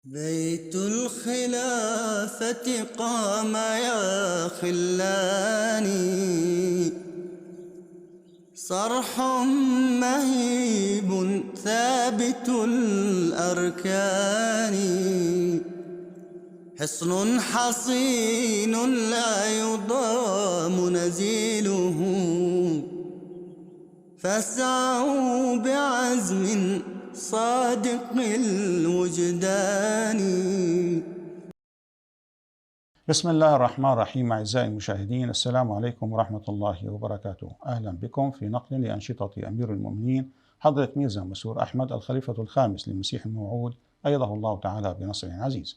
بيت الخلافة قام يا خلاني، صرح مهيب ثابت الأركان، حصن حصين لا يضام نزيله، فاسعوا بعزم صادق الوجدان. بسم الله الرحمن الرحيم. أعزائي المشاهدين، السلام عليكم ورحمة الله وبركاته. أهلا بكم في نقل لأنشطة أمير المؤمنين حضرة ميرزا مسرور أحمد الخليفة الخامس للمسيح الموعود أيده الله تعالى بنصر عزيز.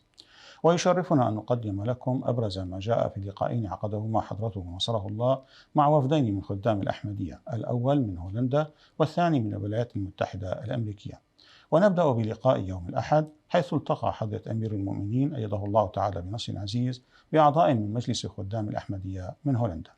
ويشرفنا أن نقدم لكم أبرز ما جاء في لقاءين عقدهما حضرته نصره الله مع وفدين من خدام الأحمدية، الأول من هولندا والثاني من الولايات المتحدة الأمريكية. ونبدأ بلقاء يوم الأحد، حيث التقى حضرة أمير المؤمنين أيده الله تعالى بنصر عزيز بأعضاء من مجلس خدام الأحمدية من هولندا.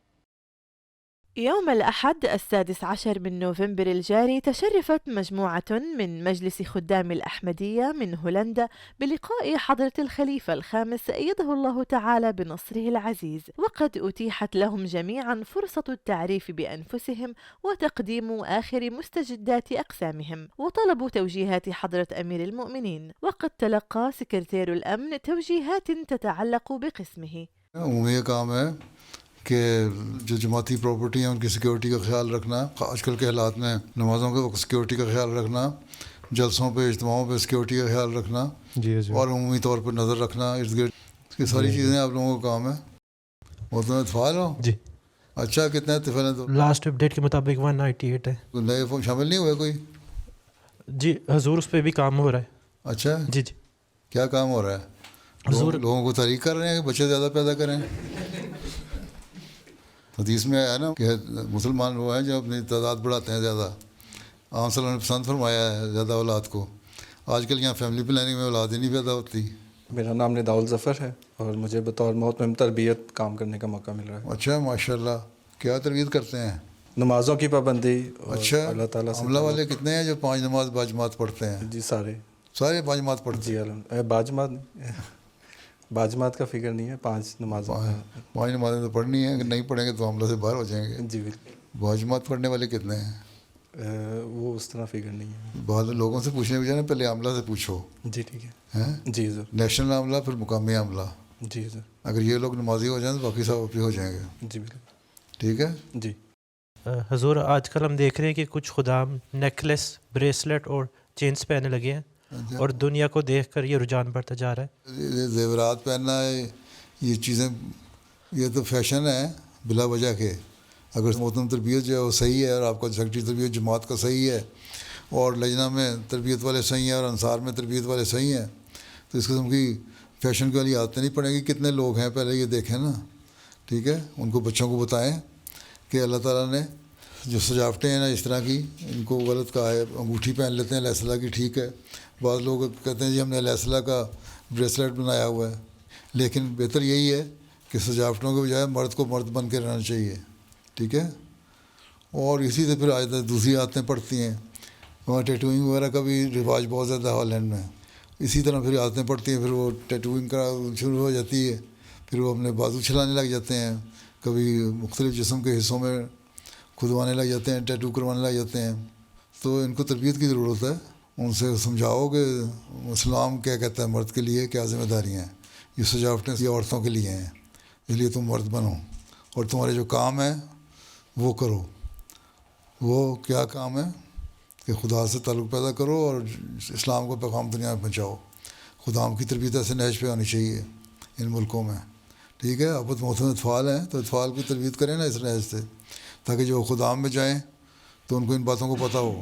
يوم الأحد 16 من نوفمبر الجاري تشرفت مجموعة من مجلس خدام الأحمدية من هولندا بلقاء حضرة الخليفة الخامس أيده الله تعالى بنصره العزيز، وقد أتيحت لهم جميعا فرصة التعريف بأنفسهم وتقديم آخر مستجدات أقسامهم، وطلبوا توجيهات حضرة أمير المؤمنين، وقد تلقى سكرتير الأمن توجيهات تتعلق بقسمه. کہ جو جماعتی پراپرٹی ہیں ان کی سیکیورٹی کا خیال رکھنا، آج کل کے حالات میں نمازوں کے وقت سیکیورٹی کا خیال رکھنا، جلسوں پہ اجتماعوں پہ سیکیورٹی کا خیال رکھنا اور عمومی طور پر نظر رکھنا ارد گرد، یہ ساری چیزیں آپ لوگوں کا کام ہے. وہ تو اتفاق ہو جی. اچھا کتنے اتفاق ہیں؟ تو لاسٹ اپڈیٹ کے مطابق 198 ہے. نئے فون شامل نہیں ہوئے کوئی؟ جی حضور اس پہ بھی کام ہو رہا ہے. اچھا جی جی کیا کام ہو رہا ہے؟ حضور لوگوں کو تحریک کر رہے ہیں کہ بچے زیادہ پیدا کریں. حدیث میں آیا نا کہ مسلمان وہ ہیں جو اپنی تعداد بڑھاتے ہیں زیادہ. عام صلی اللہ نے پسند فرمایا ہے زیادہ اولاد کو. آج کل یہاں فیملی پلاننگ میں اولاد ہی نہیں پیدا ہوتی. میرا نام نداء الظفر ہے اور مجھے بطور محتمم تربیت کام کرنے کا موقع مل رہا ہے. اچھا ماشاء اللہ. کیا تربیت کرتے ہیں؟ نمازوں کی پابندی. اچھا اللہ تعالیٰ سے. عملہ والے کتنے ہیں جو 5 نماز باجماعت پڑھتے ہیں؟ جی سارے 5 نماز پڑھتے جی ہیں. باجماعت باجماعت کا فکر نہیں ہے، 5 نماز. 5 نمازیں تو پڑھنی ہیں، اگر نہیں پڑھیں گے تو عملہ سے باہر ہو جائیں گے. جی بالکل. باجماعت پڑھنے والے کتنے ہیں؟ وہ اس طرح فکر نہیں ہے. بعض لوگوں سے پوچھنے کے بجائے پہلے عملہ سے پوچھو. جی ٹھیک ہے. جی سر. نیشنل عملہ پھر مقامی عملہ. جی سر. اگر یہ لوگ نمازی ہو جائیں تو باقی سب بھی ہو جائیں گے. جی بالکل. ٹھیک ہے. جی حضور آج کل ہم دیکھ رہے ہیں کہ کچھ خدام نیکلیس، بریسلیٹ اور چینز پہننے لگے ہیں اور دنیا کو دیکھ کر یہ رجحان بڑھتا جا رہا ہے. یہ زیورات پہننا ہے، یہ چیزیں یہ تو فیشن ہے بلا وجہ کے. اگر محترم تربیت جو ہے وہ صحیح ہے اور آپ کا سیکرٹری تربیت جماعت کا صحیح ہے اور لجنہ میں تربیت والے صحیح ہیں اور انصار میں تربیت والے صحیح ہیں، تو اس قسم کی فیشن کی والی عادتیں نہیں پڑیں گی. کتنے لوگ ہیں پہلے یہ دیکھیں نا. ٹھیک ہے. ان کو بچوں کو بتائیں کہ اللہ تعالیٰ نے جو سجاوٹیں ہیں نا اس طرح کی، ان کو غلط کہا ہے. انگوٹھی پہن لیتے ہیں علیہ السلام کی، ٹھیک ہے. بعض لوگ کہتے ہیں جی ہم نے علیہ السلام کا بریسلیٹ بنایا ہوا ہے، لیکن بہتر یہی ہے کہ سجاوٹوں کے بجائے مرد کو مرد بن کے رہنا چاہیے. ٹھیک ہے. اور اسی سے پھر دوسری عادتیں پڑتی ہیں. وہاں ٹیٹوئنگ وغیرہ کا بھی رواج بہت زیادہ ہے ہالینڈ میں. اسی طرح پھر عادتیں پڑتی ہیں، پھر وہ ٹیٹوئنگ کا شروع ہو جاتی ہے، پھر وہ اپنے بازو چھلانے لگ جاتے ہیں، کبھی مختلف جسم کے حصوں میں کھدوانے لگ جاتے ہیں، ٹیٹو کروانے لگ جاتے ہیں. تو ان کو تربیت کی ضرورت ہے. ان سے سمجھاؤ کہ اسلام کیا کہتا ہے مرد کے لیے کیا ذمہ داریاں ہیں. یہ سجاوٹیں یہ عورتوں کے لیے ہیں، اس لیے تم مرد بنو اور تمہارے جو کام ہے وہ کرو. وہ کیا کام ہے کہ خدا سے تعلق پیدا کرو اور اسلام کو پیغام دنیا میں پہنچاؤ. خدام کی تربیت ایسے نہج پہ ہونی چاہیے ان ملکوں میں. ٹھیک ہے. اب محترم اطفال ہیں تو اطفال کی تربیت کریں نا اس نہج سے، تاکہ جو خدام میں جائیں تو ان کو ان باتوں کو پتہ ہو.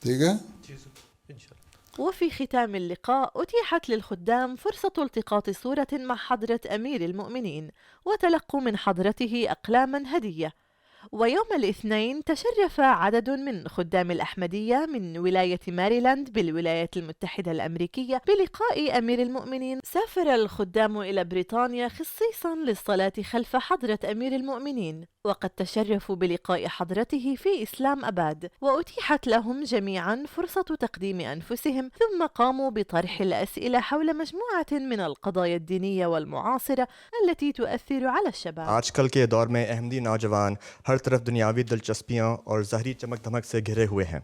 ٹھیک ہے. وفي ختام اللقاء أتيحت للخدام فرصة التقاط صورة مع حضرة أمير المؤمنين وتلقوا من حضرته أقلاما هدية. ويوم الاثنين تشرف عدد من خدام الأحمدية من ولاية ماريلاند بالولايات المتحدة الأمريكية بلقاء أمير المؤمنين. سافر الخدام إلى بريطانيا خصيصا للصلاة خلف حضرة أمير المؤمنين. وقد تشرفوا بلقاء حضرته في إسلام أباد، وأتيحت لهم جميعا فرصة تقديم أنفسهم، ثم قاموا بطرح الأسئلة حول مجموعة من القضايا الدينية والمعاصرة التي تؤثر على الشباب. آج کل کے دور میں احمدی نوجوان ہر طرف دنیاوی دلچسپیاں اور ظاہری چمک دھمک سے گھرے ہوئے ہیں.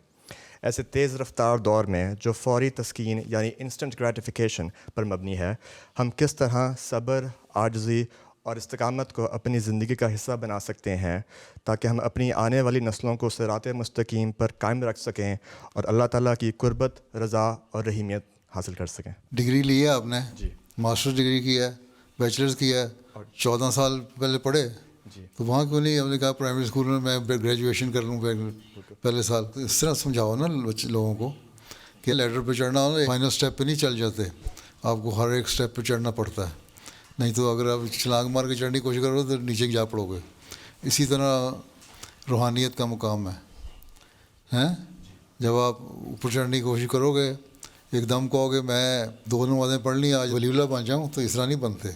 ایسے تیز رفتار دور میں جو فوری تسکین یعنی انسٹنٹ گریٹیفیکیشن پر مبنی ہے، ہم کس طرح صبر، عاجزی اور استقامت کو اپنی زندگی کا حصہ بنا سکتے ہیں تاکہ ہم اپنی آنے والی نسلوں کو صراط مستقیم پر قائم رکھ سکیں اور اللہ تعالیٰ کی قربت، رضا اور رحیمیت حاصل کر سکیں. ڈگری لی ہے آپ نے؟ جی. ماسٹر ڈگری کی ہے، بیچلرز کی ہے، 14 سال پہلے پڑھے. جی. تو وہاں کیوں نہیں ہم نے کہا پرائمری اسکول میں گریجویشن کر لوں پہلے سال؟ تو اس طرح سمجھاؤ نا لوگوں کو کہ لیڈر پہ چڑھنا ہو نا، فائنل اسٹیپ پہ نہیں چل جاتے، آپ کو ہر ایک اسٹیپ پہ چڑھنا پڑتا ہے. نہیں تو اگر آپ چھلانگ مار کے چڑھنے کی کوشش کرو تو نیچے جا پڑو گے. اسی طرح روحانیت کا مقام ہے. جب آپ اوپر چڑھنے کی کوشش کرو گے، ایک دم کہو گے میں 2 نمازیں پڑھ لی آج ولی اللہ بن جاؤں، تو اس طرح نہیں بنتے.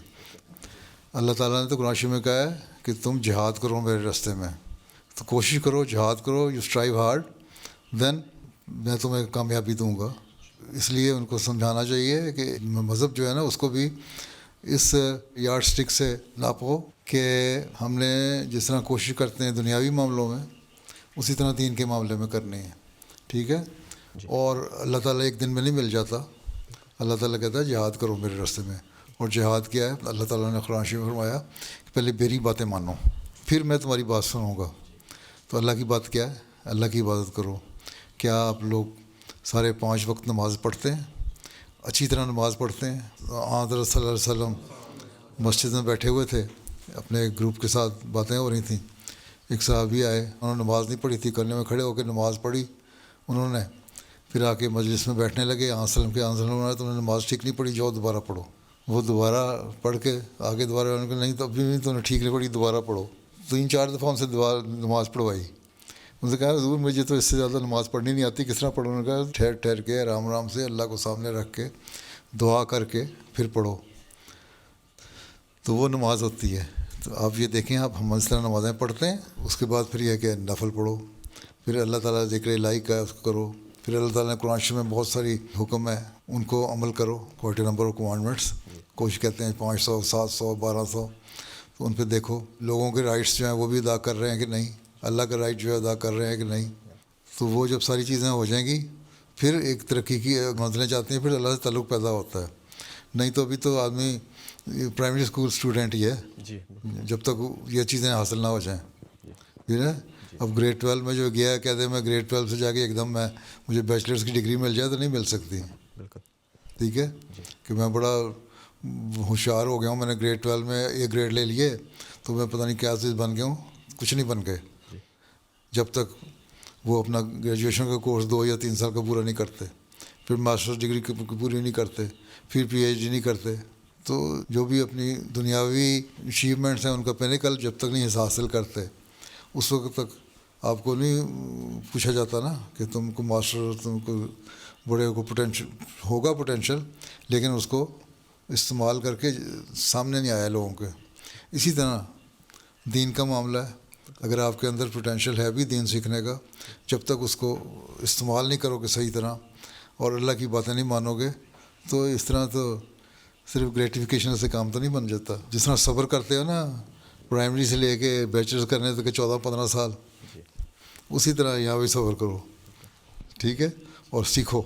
اللہ تعالیٰ نے تو قرآن شریف میں کہا ہے کہ تم جہاد کرو میرے راستے میں، تو کوشش کرو، جہاد کرو، یو اسٹرائیو ہارڈ، دین میں تمہیں کامیابی دوں گا. اس لیے ان کو سمجھانا چاہیے کہ مذہب جو ہے نا اس کو بھی اس یارڈ سٹک سے ناپو کہ ہم نے جس طرح کوشش کرتے ہیں دنیاوی معاملوں میں، اسی طرح دین کے معاملے میں کرنی ہے. ٹھیک ہے. اور اللہ تعالیٰ ایک دن میں نہیں مل جاتا. اللہ تعالیٰ کہتا ہے جہاد کرو میرے راستے میں. اور جہاد کیا ہے؟ اللہ تعالیٰ نے قرآن شریف میں فرمایا کہ پہلے میری باتیں مانو، پھر میں تمہاری بات سنوں گا. تو اللہ کی بات کیا ہے؟ اللہ کی عبادت کرو. کیا آپ لوگ سارے 5 وقت نماز پڑھتے ہیں؟ اچھی طرح نماز پڑھتے ہیں؟ حضرت صلی اللہ علیہ وسلم مسجد میں بیٹھے ہوئے تھے، اپنے گروپ کے ساتھ باتیں ہو رہی تھیں. ایک صحابی آئے، انہوں نے نماز نہیں پڑھی تھی، کرنے میں کھڑے ہو کے نماز پڑھی انہوں نے. پھر آ کے مجلس میں بیٹھنے لگے، وسلم کے تو انہوں نے نماز ٹھیک نہیں پڑھی، جاؤ دوبارہ پڑھو. وہ دوبارہ پڑھ کے آگے دوبارہ انہوں نے کہا نہیں تو ابھی بھی تو نے ٹھیک نہیں پڑھی، دوبارہ پڑھو. 3-4 دفعہ ان سے نماز پڑھوائی. ان سے کہا حضور مجھے تو اس سے زیادہ نماز پڑھنی نہیں آتی، کس طرح پڑھو؟ انہوں نے کہا ٹھہر ٹھہر کے آرام سے اللہ کو سامنے رکھ کے دعا کر کے پھر پڑھو، تو وہ نماز ہوتی ہے. تو آپ یہ دیکھیں، آپ ہم اس طرح نمازیں پڑھتے ہیں، اس کے بعد پھر یہ کہ نفل پڑھو، پھر اللہ تعالیٰ ذکر الہی کا ہے اس کو کرو. پھر اللہ تعالیٰ نے قرآن شریف میں بہت ساری حکم ہے، ان کو عمل کرو. کوئی نمبر آف کمانڈمنٹس، کوشش کہتے ہیں 500 700 1200. تو ان پہ دیکھو لوگوں کے رائٹس جو ہیں وہ بھی ادا کر رہے ہیں کہ نہیں، اللہ کا رائٹ جو ہے ادا کر رہے ہیں کہ نہیں. تو وہ جب ساری چیزیں ہو جائیں گی پھر ایک ترقی کی منزلیں جاتی ہیں، پھر اللہ سے تعلق پیدا ہوتا ہے. نہیں تو ابھی تو آدمی پرائمری اسکول اسٹوڈنٹ ہی ہے جب تک یہ چیزیں حاصل نہ ہو جائیں. ٹھیک ہے. اب گریڈ 12 میں جو گیا ہے، کہتے ہیں میں گریڈ 12 سے جا کے ایک دم مجھے بیچلرس کی ڈگری مل جائے، تو نہیں مل سکتی. ٹھیک ہے. کہ میں بڑا ہوشیار ہو گیا ہوں، میں نے گریڈ 12 میں یہ گریڈ لے لیے تو میں پتہ نہیں کیا چیز بن گیا ہوں. کچھ نہیں بن گئے جب تک وہ اپنا گریجویشن کا کورس 2 یا 3 سال کا پورا نہیں کرتے، پھر ماسٹر ڈگری پوری نہیں کرتے، پھر پی ایچ ڈی نہیں کرتے. تو جو بھی اپنی دنیاوی اچیومنٹس ہیں ان کا پینیکل جب تک نہیں حاصل کرتے، اس وقت تک آپ کو نہیں پوچھا جاتا نا کہ تم کو ماسٹر، تم کو بڑے کو پوٹینشل لیکن اس کو استعمال کر کے سامنے نہیں آیا لوگوں کے. اسی طرح دین کا معاملہ ہے. اگر آپ کے اندر پوٹینشیل ہے بھی دین سیکھنے کا، جب تک اس کو استعمال نہیں کرو گے صحیح طرح اور اللہ کی باتیں نہیں مانو گے، تو اس طرح تو صرف گریٹیفیکیشن سے کام تو نہیں بن جاتا. جس طرح صبر کرتے ہو نا پرائمری سے لے کے بیچلرز کرنے تک 14-15 سال، اسی طرح یہاں بھی صبر کرو. ٹھیک ہے. اور سیکھو.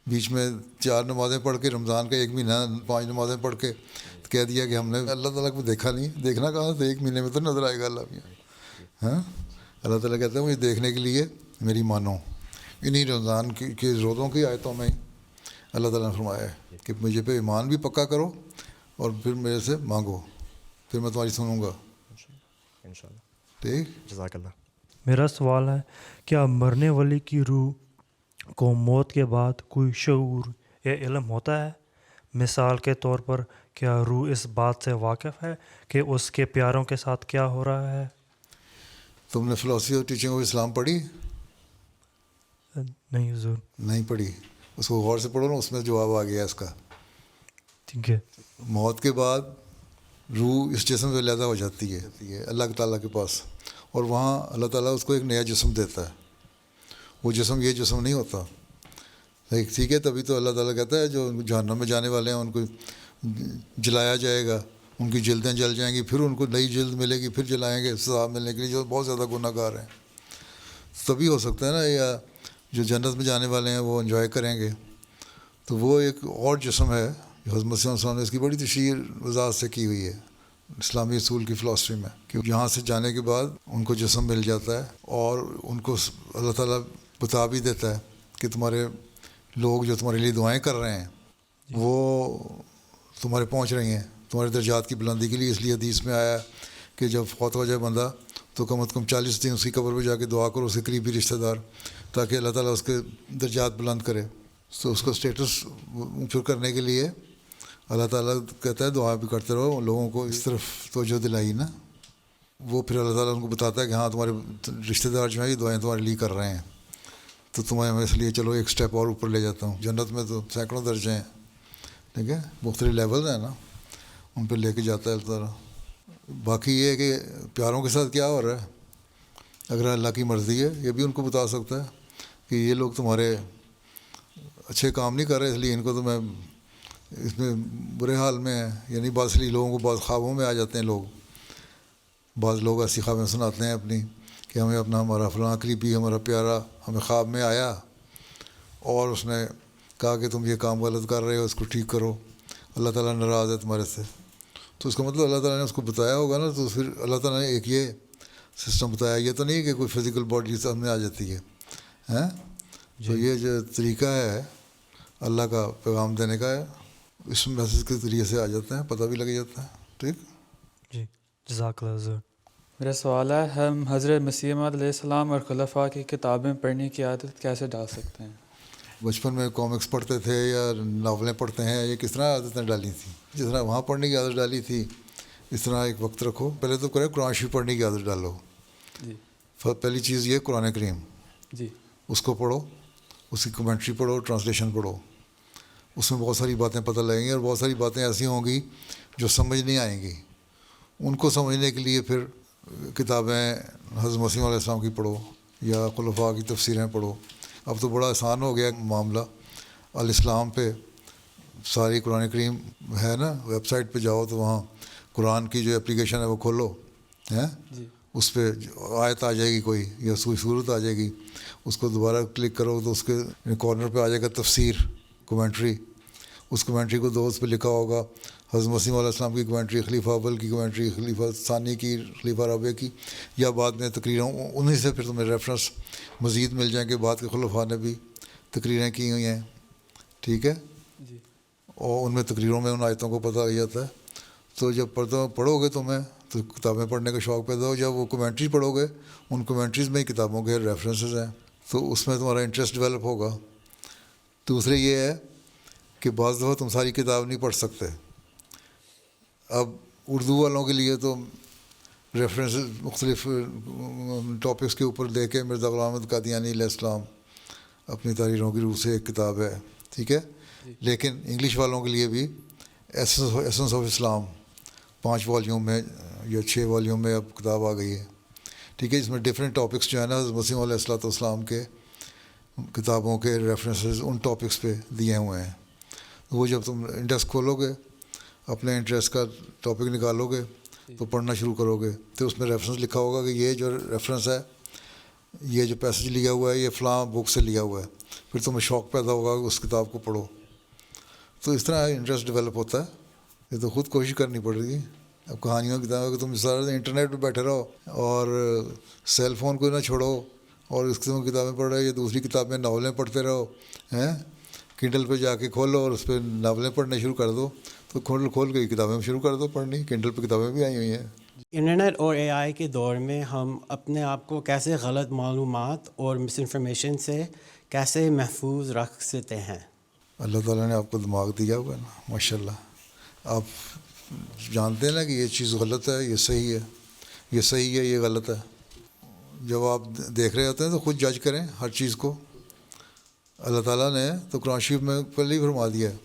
بیچ میں 4 نمازیں پڑھ کے، رمضان کا 1 مہینہ 5 نمازیں پڑھ کے کہہ دیا کہ ہم نے اللہ تعالیٰ کو دیکھا نہیں. دیکھنا کہاں تھا؟ 1 مہینے میں تو نظر آئے گا اللہ بھی. ہاں. اللہ تعالیٰ کہتا ہے مجھے دیکھنے کے لیے میری مانو. انہی رمضان کے روزوں کی آیتوں میں اللہ تعالیٰ نے فرمایا ہے کہ مجھے پہ ایمان بھی پکا کرو اور پھر میرے سے مانگو، پھر میں تمہاری سنوں گا انشاءاللہ. ٹھیک. جزاک اللہ. میرا سوال ہے، کیا مرنے والی کی روح کو موت کے بعد کوئی شعور یا علم ہوتا ہے؟ مثال کے طور پر کیا روح اس بات سے واقف ہے کہ اس کے پیاروں کے ساتھ کیا ہو رہا ہے؟ تم نے فلاسفی اور ٹیچنگ آف اسلام پڑھی؟ نہیں حضور. نہیں پڑھی. اس کو غور سے پڑھو نا، اس میں جواب آ گیا اس کا. ٹھیک ہے. موت کے بعد روح اس جسم سے علیحدہ ہو جاتی ہے اللہ تعالیٰ کے پاس، اور وہاں اللہ تعالیٰ اس کو ایک نیا جسم دیتا ہے. وہ جسم یہ جسم نہیں ہوتا. ٹھیک ہے، تبھی تو اللہ تعالیٰ کہتا ہے جو جہنم میں جانے والے ہیں ان کو جلایا جائے گا، ان کی جلدیں جل جائیں گی، پھر ان کو نئی جلد ملے گی، پھر جلائیں گے سزا ملنے کے لیے، جو بہت زیادہ گناہ گار ہیں. تبھی ہو سکتا ہے نا، یا جو جنت میں جانے والے ہیں وہ انجوائے کریں گے. تو وہ ایک اور جسم ہے جو حضرت مسیح علیہ السلام نے اس کی بڑی تشریح وضاحت سے کی ہوئی ہے اسلامی اصول کی فلاسفی میں، کہ یہاں سے جانے کے بعد ان کو جسم مل جاتا ہے، اور ان کو اللہ تعالیٰ بتا بھی دیتا ہے کہ تمہارے لوگ جو تمہارے لیے دعائیں کر رہے ہیں وہ تمہارے پہنچ رہی ہیں تمہارے درجات کی بلندی کے لیے. اس لیے حدیث میں آیا کہ جب فوت ہو جائے بندہ تو کم از کم 40 دن اس کی قبر پہ جا کے دعا کرو، اس کے قریبی رشتہ دار، تاکہ اللہ تعالیٰ اس کے درجات بلند کرے. تو اس کا اسٹیٹس پھر کرنے کے لیے اللہ تعالیٰ کہتا ہے دعا بھی کرتے رہو. لوگوں کو اس طرف توجہ دلائی نا، وہ پھر اللہ تعالیٰ ان کو بتاتا ہے کہ ہاں تمہارے رشتہ دار جو ہیں یہ دعائیں تمہارے لیے کر رہے ہیں، تو تمہیں میں اس لیے چلو ایک سٹیپ اور اوپر لے جاتا ہوں. جنت میں تو سینکڑوں درجے ہیں، ٹھیک ہے، مختلف لیول ہیں نا، ان پہ لے کے جاتا ہے اللہ تعالیٰ. باقی یہ ہے کہ پیاروں کے ساتھ کیا ہو رہا ہے، اگر اللہ کی مرضی ہے یہ بھی ان کو بتا سکتا ہے کہ یہ لوگ تمہارے اچھے کام نہیں کر رہے، اس لیے ان کو تو میں اس میں برے حال میں ہے. یعنی بعض لوگوں کو بعض خوابوں میں آ جاتے ہیں بعض لوگ ایسی خوابیں سناتے ہیں اپنی کہ ہمیں ہمارا فلاں قریبی ہمارا پیارا ہمیں خواب میں آیا اور اس نے کہا کہ تم یہ کام غلط کر رہے ہو، اس کو ٹھیک کرو، اللہ تعالیٰ ناراض ہے تمہارے سے. تو اس کا مطلب اللہ تعالیٰ نے اس کو بتایا ہوگا نا. تو پھر اللہ تعالیٰ نے ایک یہ سسٹم بتایا، یہ تو نہیں کہ کوئی فزیکل باڈی سامنے آ جاتی ہے. تو یہ جو طریقہ ہے اللہ کا پیغام دینے کا ہے، اس میسیج کے ذریعے سے آ جاتے ہیں، پتہ بھی لگ جاتا ہے. ٹھیک جی، جزاک اللہ حضرت. میرا سوال ہے، ہم حضرت مسیح موعود علیہ السلام اور خلفاء کی کتابیں پڑھنے کی عادت کیسے ڈال سکتے ہیں؟ بچپن میں کامکس پڑھتے تھے یا ناولیں پڑھتے ہیں، یہ کس طرح عادتیں ڈالی تھیں؟ جس طرح وہاں پڑھنے کی عادت ڈالی تھی اس طرح ایک وقت رکھو. پہلے تو کرے قرآن شریف پڑھنے کی عادت ڈالو. جی. پہلی چیز یہ قرآن کریم، جی. اس کو پڑھو، اس کی کمنٹری پڑھو، ٹرانسلیشن پڑھو. اس میں بہت ساری باتیں پتہ لگیں گی، اور بہت ساری باتیں ایسی ہوں گی جو سمجھ نہیں آئیں گی. ان کو سمجھنے کے لیے پھر کتابیں حضرت مسیح علیہ السلام کی پڑھو یا خلفاء کی تفسیریں پڑھو. اب تو بڑا آسان ہو گیا معاملہ. الاسلام پہ ساری قرآن کریم ہے نا، ویب سائٹ پہ جاؤ تو وہاں قرآن کی جو اپلیکیشن ہے وہ کھولو، اس پہ آیت آ جائے گی کوئی یا کوئی صورت آ جائے گی، اس کو دوبارہ کلک کرو تو اس کے کارنر پہ آ جائے گا تفسیر، کومنٹری. اس کومنٹری کو دوست پہ لکھا ہوگا حضرت مسیح علیہ السلام کی کومنٹری، خلیفہ اول کی کومنٹری، خلیفہ ثانی کی، خلیفہ رابع کی، یا بعد میں تقریروں، انہیں سے پھر تمہیں ریفرنس مزید مل جائیں کہ بعد کے خلفاء نے بھی تقریریں کی ہوئی ہیں. ٹھیک ہے، اور ان میں تقریروں میں ان آیتوں کو پتہ لگ جاتا ہے. تو جب پڑھو گے تمہیں تو کتابیں پڑھنے کا شوق پیدا ہو. جب وہ کومنٹری پڑھو گے، ان کومنٹریز میں ہی کتابوں کے ریفرنسز ہیں، تو اس میں تمہارا انٹرسٹ ڈیولپ ہوگا. دوسرے یہ ہے کہ بعض دفعہ تم ساری کتاب نہیں پڑھ سکتے. اب اردو والوں کے لیے تو ریفرنس مختلف ٹاپکس کے اوپر دے کے مرزا غلام احمد قادیانی علیہ السلام اپنی تحریروں کی روح سے ایک کتاب ہے، ٹھیک ہے. لیکن انگلش والوں کے لیے بھی ایسنس آف اسلام 5 والیوم میں یا 6 والیوم میں اب کتاب آ گئی ہے، ٹھیک ہے. اس میں ڈفرینٹ ٹاپکس جو ہے نا حضرت مسیح علیہ السلام کے کتابوں کے ریفرنسز ان ٹاپکس پہ دیے ہوئے ہیں. وہ جب تم انڈیکس کھولو گے، اپنے انٹرسٹ کا ٹاپک نکالو گے تو پڑھنا شروع کرو گے، تو اس میں ریفرنس لکھا ہوگا کہ یہ جو ریفرنس ہے، یہ جو پیسج لیا ہوا ہے، یہ فلاں بک سے لیا ہوا ہے. پھر تمہیں شوق پیدا ہوگا کہ اس کتاب کو پڑھو. تو اس طرح انٹرسٹ ڈیولپ ہوتا ہے. یہ تو خود کوشش کرنی پڑے گی. اب کہانیوں کی کتابیں کہ تم سارا دن انٹرنیٹ پہ بیٹھے رہو اور سیل فون کو نہ چھوڑو اور اس قسم کی کتابیں پڑھ رہے ہو، یا دوسری کتابیں ناولیں پڑھتے رہو، کنڈل پہ جا کے کھولو اور اس پہ ناولیں پڑھنے شروع کر دو. تو کھول کے کتابیں شروع کر دو پڑھنی. کنڈل پہ کتابیں بھی آئی ہوئی ہیں. انٹرنیٹ اور اے آئی کے دور میں ہم اپنے آپ کو کیسے غلط معلومات اور مس انفارمیشن سے کیسے محفوظ رکھ سکتے ہیں؟ اللہ تعالیٰ نے آپ کو دماغ دیا ہوا ہے نا، ماشاء اللہ. آپ جانتے ہیں نا کہ یہ چیز غلط ہے، یہ صحیح ہے، یہ صحیح ہے، یہ غلط ہے. جب آپ دیکھ رہے ہوتے ہیں تو خود جج کریں ہر چیز کو. اللہ تعالیٰ نے تو قرآن شریف میں پہلے ہی فرما دیا ہے.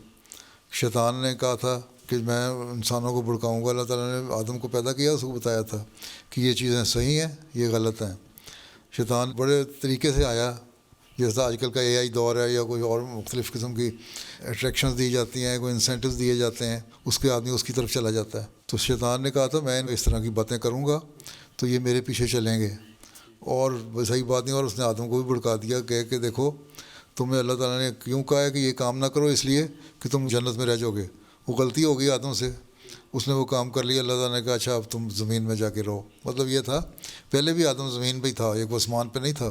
شیطان نے کہا تھا کہ میں انسانوں کو بھڑکاؤں گا. اللہ تعالیٰ نے آدم کو پیدا کیا, اس کو بتایا تھا کہ یہ چیزیں صحیح ہیں, یہ غلط ہیں. شیطان بڑے طریقے سے آیا, جیسا آج کل کا AI دور ہے, یا کوئی اور مختلف قسم کی اٹریکشنز دی جاتی ہیں, کوئی انسینٹیوز دیے جاتے ہیں, اس کے آدمی اس کی طرف چلا جاتا ہے. تو شیطان نے کہا تھا میں اس طرح کی باتیں کروں گا تو یہ میرے پیچھے چلیں گے, اور صحیح بات نہیں. اور اس نے آدم کو بھی بھڑکا دیا کہ دیکھو تمہیں اللہ تعالیٰ نے کیوں کہا ہے کہ یہ کام نہ کرو, اس لیے کہ تم جنت میں رہ جاؤ گے. وہ غلطی ہو گئی آدم سے, اس نے وہ کام کر لیا. اللہ تعالیٰ نے کہا اچھا اب تم زمین میں جا کے رہو. مطلب یہ تھا پہلے بھی آدم زمین پہ ہی تھا, ایک آسمان پہ نہیں تھا,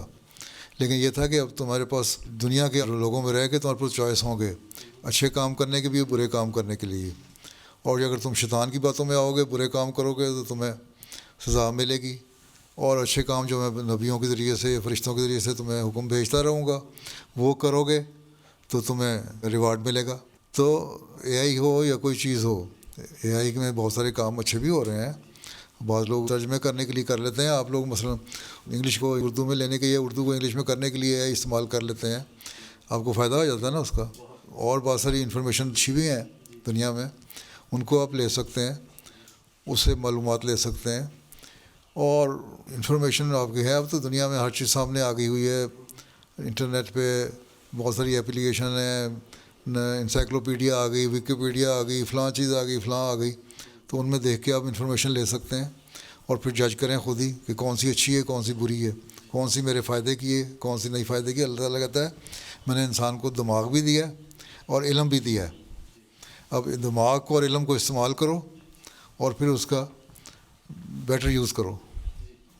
لیکن یہ تھا کہ اب تمہارے پاس دنیا کے لوگوں میں رہ کے تمہارے پاس چوائس ہوں گے, اچھے کام کرنے کے بھی, برے کام کرنے کے لیے. اور اگر تم شیطان کی باتوں میں آؤ گے, برے کام کرو گے, تو تمہیں سزا ملے گی. اور اچھے کام جو میں نبیوں کے ذریعے سے, فرشتوں کے ذریعے سے تمہیں حکم بھیجتا رہوں گا, وہ کرو گے تو تمہیں ریوارڈ ملے گا. تو AI ہو یا کوئی چیز ہو, AI میں بہت سارے کام اچھے بھی ہو رہے ہیں. بعض لوگ ترجمے کرنے کے لیے کر لیتے ہیں. آپ لوگ مثلا انگلش کو اردو میں لینے کے لیے, اردو کو انگلش میں کرنے کے لیے AI استعمال کر لیتے ہیں, آپ کو فائدہ ہو جاتا ہے نا اس کا. اور بہت ساری انفارمیشن چھپی ہیں دنیا میں, ان کو آپ لے سکتے ہیں, اس سے معلومات لے سکتے ہیں. اور انفارمیشن آپ کی ہے, اب تو دنیا میں ہر چیز سامنے آ گئی ہوئی ہے. انٹرنیٹ پہ بہت ساری اپلیکیشن ہیں, انسائکلوپیڈیا آ گئی, ویکیپیڈیا آ گئی, فلاں چیز آ گئی, فلاں آ گئی. تو ان میں دیکھ کے آپ انفارمیشن لے سکتے ہیں, اور پھر جج کریں خود ہی کہ کون سی اچھی ہے, کون سی بری ہے, کون سی میرے فائدے کی ہے, کون سی نہیں فائدے کی. اللہ تعالیٰ کہتا ہے میں نے انسان کو دماغ بھی دیا ہے اور علم بھی دیا ہے. اب دماغ کو اور علم کو استعمال کرو, اور پھر اس کا بیٹر یوز کرو,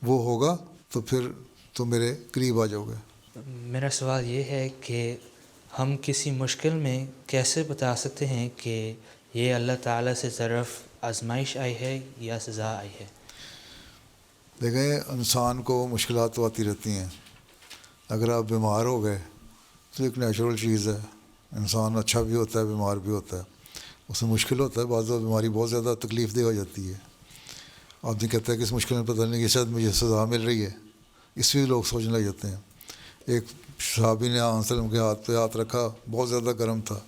وہ ہوگا تو پھر تم میرے قریب آ جاؤ گے. میرا سوال یہ ہے کہ ہم کسی مشکل میں کیسے بتا سکتے ہیں کہ یہ اللہ تعالیٰ سے طرف آزمائش آئی ہے یا سزا آئی ہے؟ دیکھیں, انسان کو مشکلات تو آتی رہتی ہیں. اگر آپ بیمار ہو گئے تو ایک نیچرل چیز ہے, انسان اچھا بھی ہوتا ہے, بیمار بھی ہوتا ہے, اس میں مشکل ہوتا ہے. بعض بیماری بہت زیادہ تکلیف دہ ہو جاتی ہے. آدمی کہتا ہے کہ اس مشکل میں پتہ نہیں کہ شاید مجھے سزا مل رہی ہے, اس میں لوگ سوچنے لگ جاتے ہیں. ایک صحابی نے وسلم کے ہاتھ پہ ہاتھ رکھا, بہت زیادہ گرم تھا,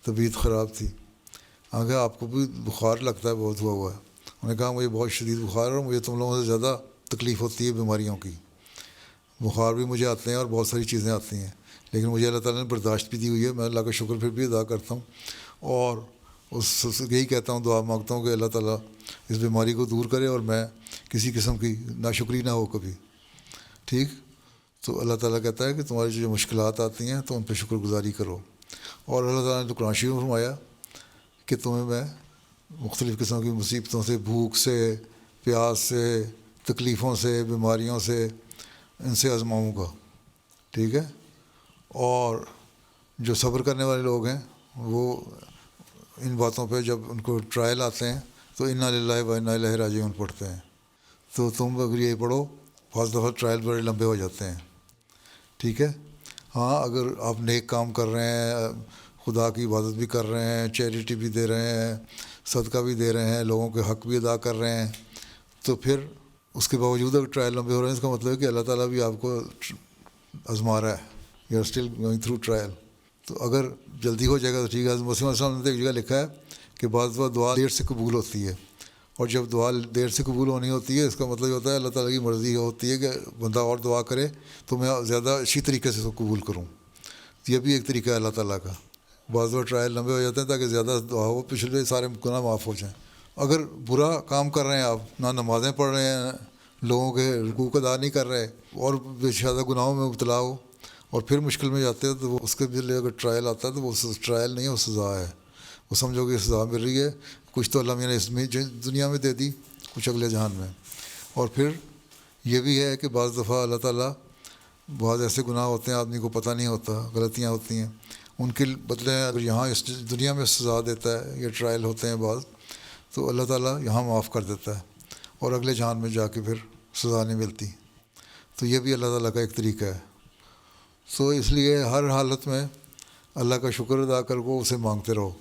طبیعت خراب تھی. آگے آپ کو بھی بخار لگتا ہے بہت ہوا ہے. انہوں نے کہا مجھے بہت شدید بخار ہے, اور مجھے تم لوگوں سے زیادہ تکلیف ہوتی ہے بیماریوں کی. بخار بھی مجھے آتے ہیں اور بہت ساری چیزیں آتی ہیں, لیکن مجھے اللہ تعالیٰ نے برداشت بھی دی ہوئی ہے. میں اللہ کا شکر پھر بھی ادا کرتا ہوں, اور اس یہی کہتا ہوں, دعا مانگتا ہوں کہ اللہ تعالیٰ اس بیماری کو دور کرے, اور میں کسی قسم کی ناشکری نہ ہو کبھی. ٹھیک, تو اللہ تعالیٰ کہتا ہے کہ تمہاری جو مشکلات آتی ہیں تو ان پہ شکر گزاری کرو. اور اللہ تعالیٰ نے تو قرآن شریف میں فرمایا کہ تمہیں میں مختلف قسم کی مصیبتوں سے, بھوک سے, پیاس سے, تکلیفوں سے, بیماریوں سے, ان سے آزماؤں گا. ٹھیک ہے, اور جو صبر کرنے والے لوگ ہیں وہ ان باتوں پہ جب ان کو ٹرائل آتے ہیں تو انا للہ و انا الیہ راجعون پڑھتے ہیں. تو تم اگر یہ پڑھو, بعض دفعہ ٹرائل بڑے لمبے ہو جاتے ہیں. ٹھیک ہے, ہاں اگر آپ نیک کام کر رہے ہیں, خدا کی عبادت بھی کر رہے ہیں, چیریٹی بھی دے رہے ہیں, صدقہ بھی دے رہے ہیں, لوگوں کے حق بھی ادا کر رہے ہیں, تو پھر اس کے باوجود اگر ٹرائل لمبے ہو رہے ہیں, اس کا مطلب ہے کہ اللہ تعالیٰ بھی آپ کو آزما رہا ہے. You are still going through trial. تو اگر جلدی ہو جائے گا تو ٹھیک ہے. مسلم السلام نے ایک جگہ لکھا ہے کہ بعض دعا دیر سے قبول ہوتی ہے, اور جب دعا دیر سے قبول ہونی ہوتی ہے, اس کا مطلب یہ ہوتا ہے اللہ تعالیٰ کی مرضی ہوتی ہے کہ بندہ اور دعا کرے تو میں زیادہ اچھی طریقے سے اس کو قبول کروں. یہ بھی ایک طریقہ ہے اللہ تعالیٰ کا. بعض ٹرائل لمبے ہو جاتے ہیں تاکہ زیادہ دعا ہو, پچھلے سارے گناہ معاف ہو جائیں. اگر برا کام کر رہے ہیں آپ, نہ نمازیں پڑھ رہے ہیں, لوگوں کے حقوق ادا نہیں کر رہے, اور بے شادہ گناہوں میں مبتلا ہو, اور پھر مشکل میں جاتے ہیں, تو وہ اس کے لیے اگر ٹرائل آتا ہے تو وہ ٹرائل نہیں ہے, وہ سزا ہے. وہ سمجھو کہ سزا مل رہی ہے, کچھ تو اللہ نے اس میں دنیا میں دے دی, کچھ اگلے جہان میں. اور پھر یہ بھی ہے کہ بعض دفعہ اللہ تعالیٰ, بعض ایسے گناہ ہوتے ہیں آدمی کو پتہ نہیں ہوتا, غلطیاں ہوتی ہیں, ان کے بدلے اگر یہاں اس دنیا میں سزا دیتا ہے, یہ ٹرائل ہوتے ہیں بعض, تو اللہ تعالیٰ یہاں معاف کر دیتا ہے, اور اگلے جہان میں جا کے پھر سزا نہیں ملتی. تو یہ بھی اللہ تعالیٰ کا ایک طریقہ ہے. تو اس لیے ہر حالت میں اللہ کا شکر ادا کر کو اسے مانگتے رہو,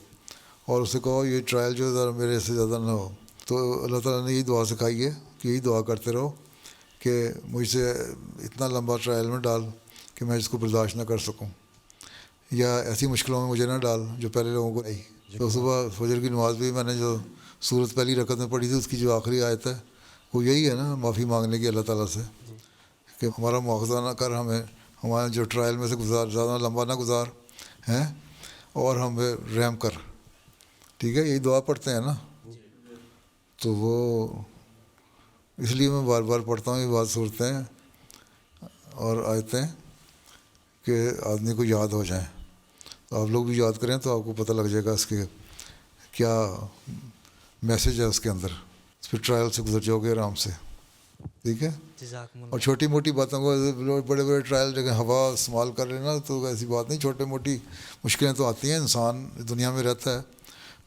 اور اسے کہو یہ ٹرائل جو ذرا میرے سے زیادہ نہ ہو. تو اللہ تعالیٰ نے یہی دعا سکھائی ہے کہ یہی دعا کرتے رہو کہ مجھ سے اتنا لمبا ٹرائل میں ڈال کہ میں اس کو برداشت نہ کر سکوں, یا ایسی مشکلوں میں مجھے نہ ڈال جو پہلے لوگوں کو نہیں. تو صبح فجر کی نماز بھی میں نے جو صورت پہلی رکعت میں پڑھی تھی اس کی جو آخری آیت ہے وہ یہی ہے نا، معافی مانگنے کی اللہ تعالیٰ سے کہ ہمارا مواخذہ نہ کر، ہمیں ہمارے جو ٹرائل میں سے گزار زیادہ لمبا نہ گزار ہیں، اور ہمیں رحم کر. ٹھیک ہے، یہی دعا پڑھتے ہیں نا. تو وہ اس لیے میں بار بار پڑھتا ہوں یہ بات صورتیں اور آیتیں کہ آدمی کو یاد ہو جائیں. تو آپ لوگ بھی یاد کریں تو آپ کو پتہ لگ جائے گا اس کے کیا میسج ہے اس کے اندر. اس پہ ٹرائل سے گزر جاؤ گے آرام سے. ٹھیک ہے. اور چھوٹی موٹی باتوں کو بڑے بڑے ٹرائل جگہ ہوا استعمال کر لینا تو ایسی بات نہیں. چھوٹے موٹی مشکلیں تو آتی ہیں، انسان دنیا میں رہتا ہے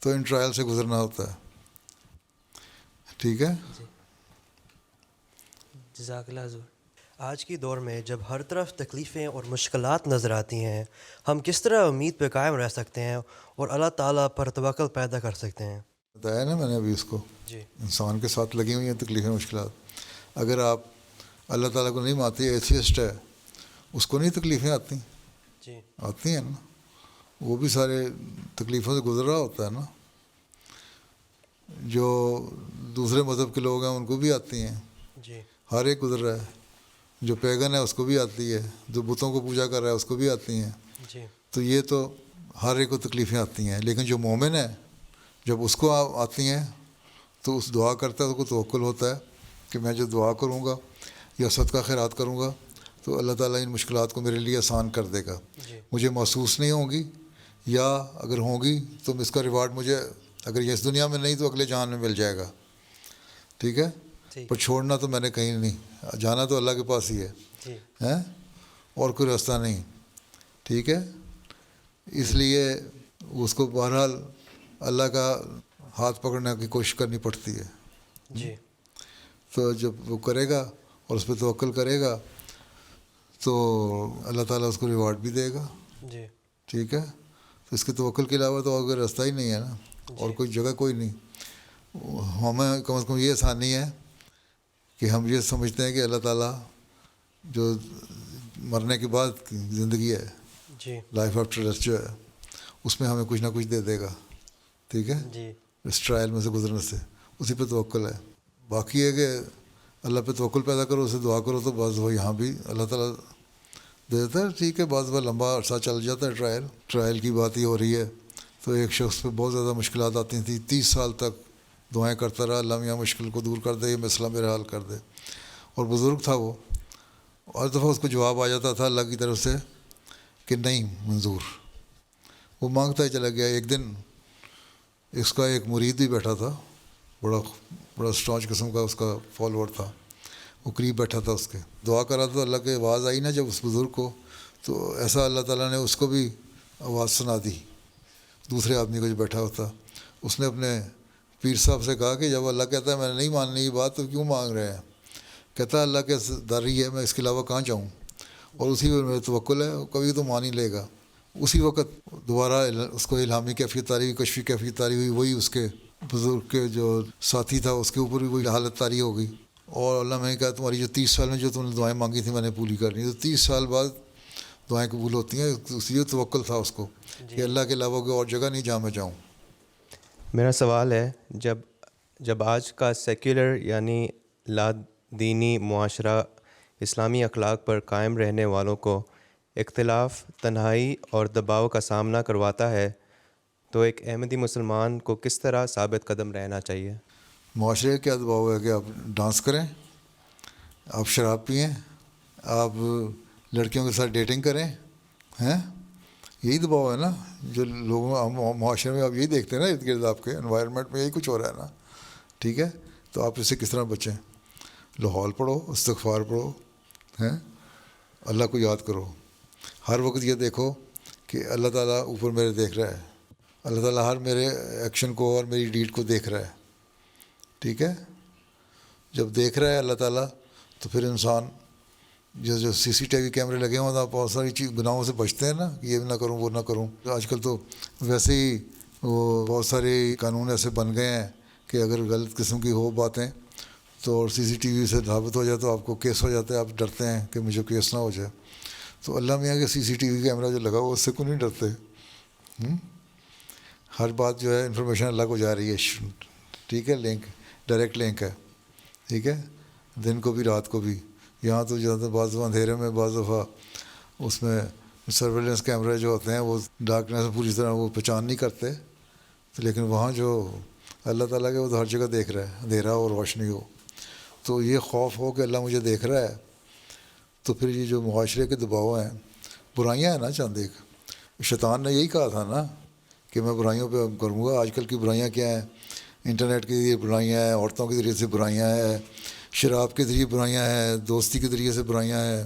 تو ان ٹرائل سے گزرنا ہوتا ہے. ٹھیک ہے. جزاک اللہ حضور. آج کی دور میں جب ہر طرف تکلیفیں اور مشکلات نظر آتی ہیں، ہم کس طرح امید پہ قائم رہ سکتے ہیں اور اللہ تعالیٰ پر توکل پیدا کر سکتے ہیں؟ بتایا نا میں نے ابھی اس کو. جی. انسان کے ساتھ لگی ہوئی ہیں تکلیفیں مشکلات. اگر آپ اللہ تعالیٰ کو نہیں مانتے، ایتھیسٹ ہے، اس کو نہیں تکلیفیں آتی؟ جی آتی ہیں نا. وہ بھی سارے تکلیفوں سے گزر رہا ہوتا ہے نا. جو دوسرے مذہب کے لوگ ہیں ان کو بھی آتی ہیں. جی. ہر ایک گزر رہا ہے. جو پیگن ہے اس کو بھی آتی ہے، جو بتوں کو پوجا کر رہا ہے اس کو بھی آتی ہیں. جی. تو یہ تو ہر ایک کو تکلیفیں آتی ہیں. لیکن جو مومن ہے جب اس کو آتی ہیں تو اس دعا کرتا ہے، اس کو توکل ہوتا ہے کہ میں جو دعا کروں گا یا صدقہ خیرات کروں گا تو اللہ تعالیٰ ان مشکلات کو میرے لیے آسان کر دے گا. جی. مجھے محسوس نہیں ہوں گی، یا اگر ہوں گی تو اس کا ریوارڈ مجھے اگر یہ اس دنیا میں نہیں تو اگلے جہان میں مل جائے گا. ٹھیک ہے. پر چھوڑنا تو میں نے کہیں نہیں، جانا تو اللہ کے پاس ہی ہے. جی. ہیں، اور کوئی راستہ نہیں. ٹھیک ہے. اس لیے اس کو بہرحال اللہ کا ہاتھ پکڑنے کی کوشش کرنی پڑتی ہے. جی. تو جب وہ کرے گا اور اس پہ توکل کرے گا تو اللہ تعالیٰ اس کو ریوارڈ بھی دے گا. جی. ٹھیک ہے. تو اس کے توکل کے علاوہ تو اور کوئی راستہ ہی نہیں ہے نا، اور کوئی جگہ کوئی نہیں. ہمیں کم از کم یہ آسانی ہے کہ ہم یہ سمجھتے ہیں کہ اللہ تعالیٰ جو مرنے کے بعد کی زندگی ہے، جی، لائف آفٹر ڈیتھ جو ہے، اس میں ہمیں کچھ نہ کچھ دے دے گا. ٹھیک ہے. جی. اس ٹرائل میں سے گزرنے سے اسی پہ توکل ہے. باقی ہے کہ اللہ پہ توکل پیدا کرو، اسے دعا کرو تو بعض وہ یہاں بھی اللہ تعالیٰ دے دیتا ہے. ٹھیک ہے. بعض بار لمبا عرصہ چل جاتا ہے. ٹرائل کی بات ہی ہو رہی ہے تو ایک شخص پہ بہت زیادہ مشکلات آتی تھیں. 30 سال تک دعائیں کرتا رہا، اللہ میاں مشکل کو دور کر دے، یہ مسئلہ میرا حل کر دے. اور بزرگ تھا وہ، ہر دفعہ اس کو جواب آ جاتا تھا اللہ کی طرف سے کہ نہیں منظور. وہ مانگتا ہی چلا گیا. ایک دن اس کا ایک مرید بھی بیٹھا تھا، بڑا اسٹانچ قسم کا اس کا فالوور تھا. وہ قریب بیٹھا تھا اس کے، دعا کر رہا تھا. اللہ کی آواز آئی نا جب اس بزرگ کو، تو ایسا اللہ تعالیٰ نے اس کو بھی آواز سنا دی. دوسرے آدمی کو جو بیٹھا ہوتا، اس نے اپنے پیر صاحب سے کہا کہ جب اللہ کہتا ہے میں نے نہیں ماننی یہ بات تو کیوں مانگ رہے ہیں؟ کہتا ہے اللہ کے داری ہے، میں اس کے علاوہ کہاں جاؤں، اور اسی پر میرا توکل ہے، کبھی تو مان ہی لے گا. اسی وقت دوبارہ اس کو الہامی کیفیت طاری ہوئی، کشفی کیفیت طاری ہوئی. وہی اس کے بزرگ کے جو ساتھی تھا اس کے اوپر بھی وہی حالت طاری ہو گئی. اور اللہ میں نے کہا تمہاری جو 30 سال میں جو تم نے دعائیں مانگی تھیں میں نے پوری کرنی. تو 30 سال بعد دعائیں قبول ہوتی ہیں. اسی توکل تھا اس کو کہ اللہ کے علاوہ کوئی اور جگہ نہیں جہاں میں جاؤں. میرا سوال ہے، جب آج کا سیکولر یعنی لا دینی معاشرہ اسلامی اخلاق پر قائم رہنے والوں کو اختلاف، تنہائی اور دباؤ کا سامنا کرواتا ہے، تو ایک احمدی مسلمان کو کس طرح ثابت قدم رہنا چاہیے؟ معاشرے کا کیا دباؤ ہے کہ آپ ڈانس کریں، آپ شراب پئیں، آپ لڑکیوں کے ساتھ ڈیٹنگ کریں، ہیں؟ یہی دباؤ ہے نا جو لوگوں معاشرے میں آپ یہی دیکھتے ہیں نا، ارد گرد آپ کے انوائرمنٹ میں یہی کچھ ہو رہا ہے نا. ٹھیک ہے. تو آپ اس سے کس طرح بچیں؟ لاہور پڑھو، استغفار پڑھو، ہیں، اللہ کو یاد کرو. ہر وقت یہ دیکھو کہ اللہ تعالیٰ اوپر میرے دیکھ رہا ہے، اللہ تعالیٰ ہر میرے ایکشن کو اور میری ڈیڈ کو دیکھ رہا ہے. ٹھیک ہے. جب دیکھ رہا ہے اللہ تعالیٰ تو پھر انسان جو CCTV کیمرے لگے ہوئے ہیں بہت ساری گناہوں سے بچتے ہیں نا کہ یہ نہ کروں وہ نہ کروں. آج کل تو ویسے ہی وہ بہت سارے قانون ایسے بن گئے ہیں کہ اگر غلط قسم کی ہو باتیں تو اور CCTV سے ثابت ہو جائے تو آپ کو کیس ہو جاتا ہے. آپ ڈرتے ہیں کہ مجھے کیس نہ ہو جائے. تو اللہ میاں کے CCTV کیمرہ جو لگا ہوا اس سے کیوں نہیں ڈرتے؟ ہر بات جو ہے انفارمیشن اللہ کو جا رہی ہے. ٹھیک ہے, لنک ڈائریکٹ لنک ہے. ٹھیک ہے, دن کو بھی رات کو بھی. یہاں تو جو بعض دفعہ اندھیرے میں, بعض دفعہ اس میں سرویلنس کیمرے جو ہوتے ہیں وہ ڈارکنیس پوری طرح وہ پہچان نہیں کرتے, لیکن وہاں جو اللہ تعالیٰ کے وہ تو ہر جگہ دیکھ رہا ہے, اندھیرا ہو روشنی ہو. تو یہ خوف ہو کہ اللہ مجھے دیکھ رہا ہے, تو پھر یہ جو معاشرے کے دباؤ ہیں, برائیاں ہیں نا چند ایک, شیطان نے یہی کہا تھا نا کہ میں برائیوں پہ کروں گا. آج کل کی برائیاں کیا ہیں؟ انٹرنیٹ کے ذریعے برائیاں ہیں, عورتوں کے ذریعے سے برائیاں ہیں, شراب کے ذریعے برائیاں ہیں, دوستی کے ذریعے سے برائیاں ہیں,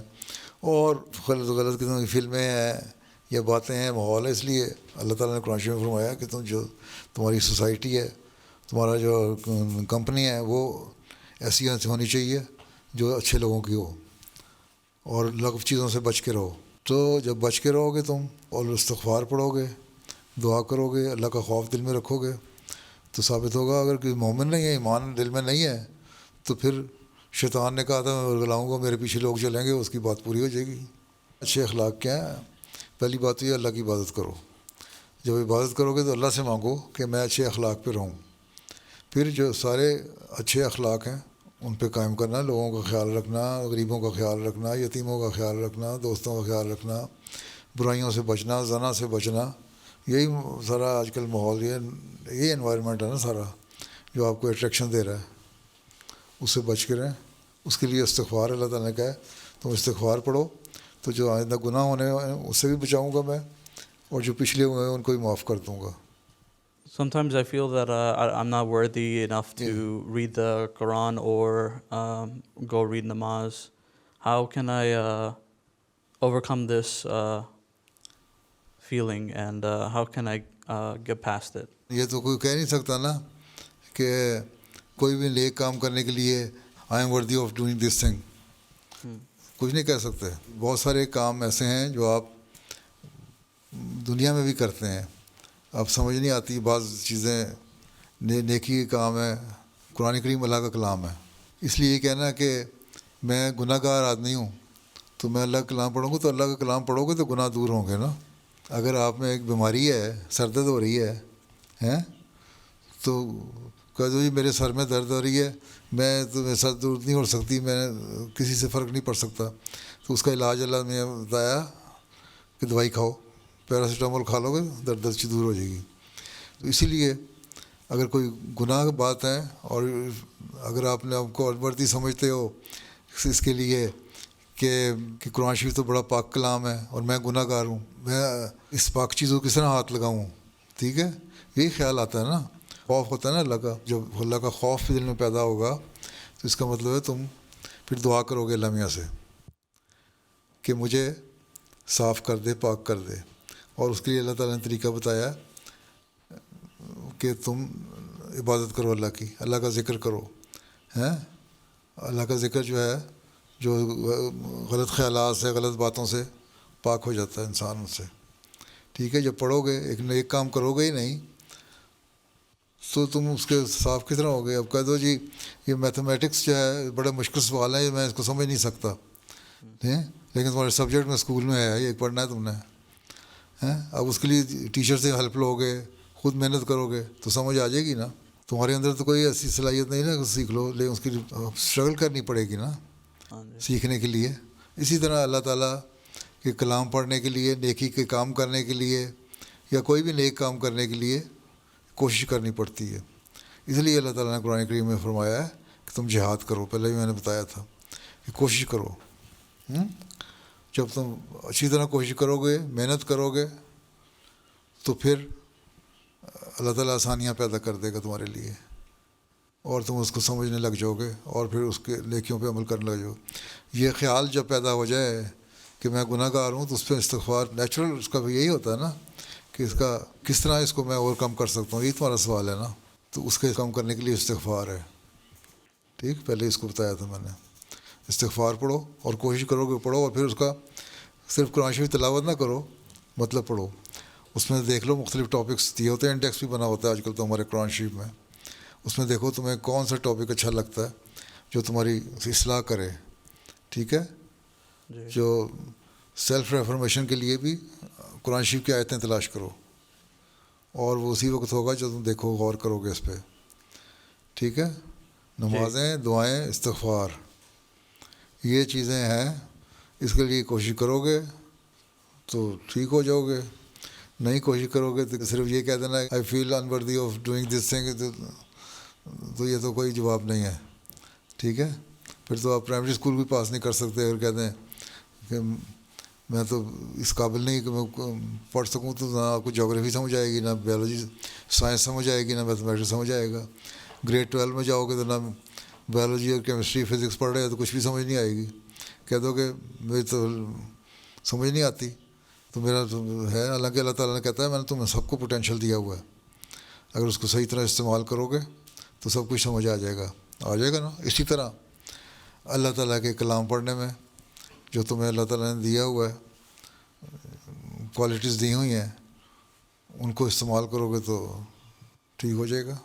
اور غلط قسم کی فلمیں ہیں یا باتیں ہیں, ماحول ہے. اس لیے اللہ تعالیٰ نے قرآن شریف میں فرمایا کہ تمہاری سوسائٹی ہے, تمہارا جو کمپنی ہے وہ ایسی ہونی چاہیے جو اچھے لوگوں کی ہو, اور لغو چیزوں سے بچ کے رہو. تو جب بچ کے رہو گے تم اور استغفار پڑھو گے, دعا کرو گے, اللہ کا خوف دل میں رکھو گے, تو ثابت ہوگا. اگر کوئی مومن نہیں ہے, ایمان دل میں نہیں ہے, تو پھر شیطان نے کہا تھا میں ورگلاؤں گا, میرے پیچھے لوگ چلیں گے, اس کی بات پوری ہو جائے گی. اچھے اخلاق کیا ہیں؟ پہلی بات تو یہ اللہ کی عبادت کرو. جب عبادت کرو گے تو اللہ سے مانگو کہ میں اچھے اخلاق پہ رہوں. پھر جو سارے اچھے اخلاق ہیں ان پہ قائم کرنا, لوگوں کا خیال رکھنا, غریبوں کا خیال رکھنا, یتیموں کا خیال رکھنا, دوستوں کا خیال رکھنا, برائیوں سے بچنا, زنا سے بچنا. یہی سارا آج کل ماحول, یہ انوائرمنٹ ہے نا سارا جو آپ کو اٹریکشن دے رہا ہے, اس سے بچ کے رہیں. اس کے لیے استغفار اللہ تعالیٰ نے کہا ہے تم استغفار پڑھو, تو جو آئندہ گناہ ہونے ہیں اس سے بھی بچاؤں گا میں, اور جو پچھلے ہوئے ہیں ان کو بھی معاف کر دوں گا. Sometimes I feel that I'm not worthy enough to read the Quran or go read namaz. How can I overcome this feeling, and how can I get past it? یہ تو کوئی کہہ نہیں سکتا نا کہ کوئی بھی نیک کام کرنے کے لیے I am worthy of doing this thing. کچھ نہیں کہہ سکتے. بہت سارے کام ایسے ہیں جو آپ دنیا میں بھی کرتے ہیں, آپ سمجھ نہیں آتی بعض چیزیں. نیکی کا کام ہے, قرآن کریم اللہ کا کلام ہے. اس لیے یہ کہنا کہ میں گناہ گار آدمی ہوں تو میں اللہ کا کلام پڑھوں گا, تو اللہ کا کلام پڑھو گے تو گناہ دور ہوں گے نا. اگر آپ میں ایک بیماری ہے, سر درد ہو رہی ہے تو کہہ دو جی میرے سر میں درد ہو رہی ہے, میں تو میرے سر دور نہیں ہو سکتی, میں کسی سے فرق نہیں پڑ سکتا, تو اس کا علاج اللہ نے بتایا کہ دوائی کھاؤ, پیراسیٹامول کھا لو گے درد اچھی دور ہو جائے گی. تو اسی لیے اگر کوئی گناہ کی بات ہے, اور اگر آپ نے آپ کو ورتی سمجھتے ہو اس کے لیے کہ قرآن شریف تو بڑا پاک کلام ہے اور میں گناہ گار ہوں, میں اس پاک چیزوں کس طرح ہاتھ لگاؤں, ٹھیک ہے, یہی خیال آتا ہے نا. خوف ہوتا ہے نا اللہ کا. جب اللہ کا خوف دل میں پیدا ہوگا تو اس کا مطلب ہے تم پھر دعا کرو گے اللہ میاں سے کہ مجھے صاف کر دے, پاک کر دے. اور اس کے لیے اللہ تعالیٰ نے طریقہ بتایا کہ تم عبادت کرو اللہ کی, اللہ کا ذکر کرو. اللہ کا ذکر جو ہے, جو غلط خیالات سے, غلط باتوں سے پاک ہو جاتا ہے انسان ان سے. ٹھیک ہے, جب پڑھو گے, ایک نیک کام کرو گے ہی نہیں تو تم اس کے صاف کس طرح ہو گے. اب کہہ دو جی یہ میتھمیٹکس جو ہے بڑے مشکل سوال ہے, میں اس کو سمجھ نہیں سکتا, لیکن تمہارے سبجیکٹ میں اسکول میں ہے, یہ پڑھنا ہے تم نے. اب اس کے لیے ٹیچر سے ہیلپ لو گے, خود محنت کرو گے تو سمجھ آ جائے گی نا. تمہارے اندر تو کوئی ایسی صلاحیت نہیں نا سیکھ لو, لیکن اس کی اسٹرگل کرنی پڑے گی نا سیکھنے کے لیے. اسی طرح اللہ تعالیٰ کے کلام پڑھنے کے لیے, نیکی کے کام کرنے کے لیے, یا کوئی بھی نیک کام کرنے کے لیے کوشش کرنی پڑتی ہے. اس لیے اللہ تعالیٰ نے قرآن کریم میں فرمایا ہے کہ تم جہاد کرو. پہلے بھی میں نے بتایا تھا کہ کوشش کرو. جب تم اچھی طرح کوشش کرو گے, محنت کرو گے, تو پھر اللہ تعالیٰ آسانیاں پیدا کر دے گا تمہارے لیے, اور تم اس کو سمجھنے لگ جاؤ گے, اور پھر اس کے نیکیوں پہ عمل کرنے لگ جاؤ. یہ خیال جب پیدا ہو جائے کہ میں گناہ گار ہوں, تو اس پہ استغفار نیچرل اس کا بھی یہی ہوتا ہے نا کہ اس کا کس طرح اس کو میں اوور کم کر سکتا ہوں. یہی تمہارا سوال ہے نا. تو اس کے کم کرنے کے لیے استغفار ہے. ٹھیک, پہلے اس کو بتایا تھا میں نے. استغفار پڑھو اور کوشش کرو کہ پڑھو, اور پھر اس کا صرف قرآن شریف تلاوت نہ کرو, مطلب پڑھو. اس میں دیکھ لو مختلف ٹاپکس دیے ہوتے ہیں, انڈیکس بھی بنا ہوتا ہے آج کل تو ہمارے قرآن شریف میں. اس میں دیکھو تمہیں کون سا ٹاپک اچھا لگتا ہے جو تمہاری اصلاح کرے. ٹھیک ہے, جو سیلف ریفرمیشن کے لیے بھی قرآن شریف کی آیتیں تلاش کرو. اور وہ اسی وقت ہوگا جو تم دیکھو غور کرو گے اس پہ. ٹھیک ہے. نمازیں, دعائیں, استغفار, یہ چیزیں ہیں. اس کے لیے کوشش کرو گے تو ٹھیک ہو جاؤ گے. نہیں کوشش کرو گے تو صرف یہ کہہ دینا آئی فیل انورتھی آف ڈوئنگ دس تھنگ, تو یہ تو کوئی جواب نہیں ہے. ٹھیک ہے. پھر تو آپ پرائمری اسکول بھی پاس نہیں کر سکتے اگر کہتے ہیں کہ میں تو اس قابل نہیں کہ میں پڑھ سکوں, تو نہ آپ کو جغرافی سمجھ آئے گی, نہ بیولوجی سائنس سمجھ آئے گی, نہ میتھمیٹکس سمجھ آئے گا. گریڈ 12 میں جاؤ گے تو نہ بیولوجی اور کیمسٹری فزکس پڑھ رہے ہیں تو کچھ بھی سمجھ نہیں آئے گی. کہہ دو کہ مجھے تو سمجھ نہیں آتی, تو میرا تو ہے. حالانکہ اللہ تعالیٰ نے کہتا ہے میں نے تمہیں سب کو پوٹینشیل دیا ہوا ہے, اگر اس کو صحیح طرح استعمال کرو گے تو سب کچھ سمجھ آ جائے گا نا. اسی طرح اللہ تعالیٰ کے کلام پڑھنے میں جو تمہیں اللہ تعالیٰ نے دیا ہوا ہے, کوالٹیز دی ہوئی ہیں, ان کو استعمال کرو گے تو ٹھیک ہو جائے گا.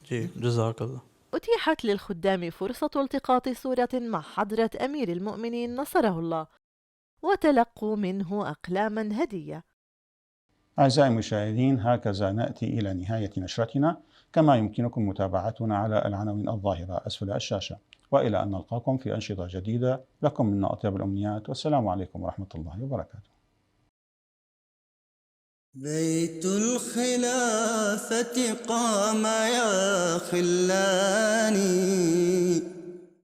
جی جزاک اللہ. أتيحت للخدام فرصة التقاط صورة مع حضرة أمير المؤمنين نصره الله وتلقوا منه أقلاما هدية. أعزائي المشاهدين، هكذا نأتي إلى نهاية نشرتنا، كما يمكنكم متابعتنا على العناوين الظاهرة أسفل الشاشة، وإلى أن نلقاكم في أنشطة جديدة. لكم منا أطيب الأمنيات، والسلام عليكم ورحمة الله وبركاته. بيت الخلافة قام يا خلاني